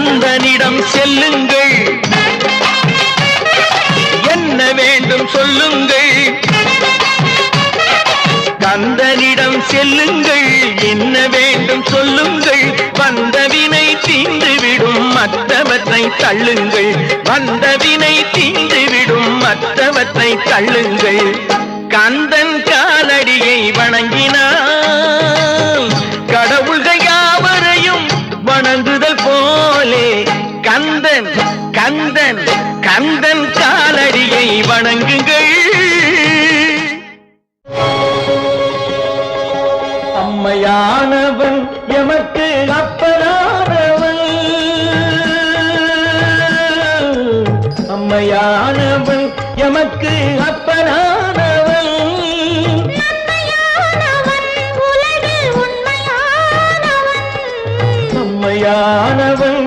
கந்தனிடம் செல்லுங்கள், என்ன வேண்டும் சொல்லுங்கள். கந்தனிடம் செல்லுங்கள், என்ன வேண்டும் சொல்லுங்கள். வந்தவினை தீந்துவிடும் மற்றவற்றை தள்ளுங்கள், வந்தவினை தீந்துவிடும் மற்றவற்றை தள்ளுங்கள். கந்தன் காலடியை வணங்கினால் கடவுள்கள் யாவரையும் வணங்குதல் போலே கந்தன் கந்தன் கந்தன் காலடியை வணங்குங்கள். அம்மையானவன் எமக்கு அப்பனானவன், அம்மையானவன் எமக்கு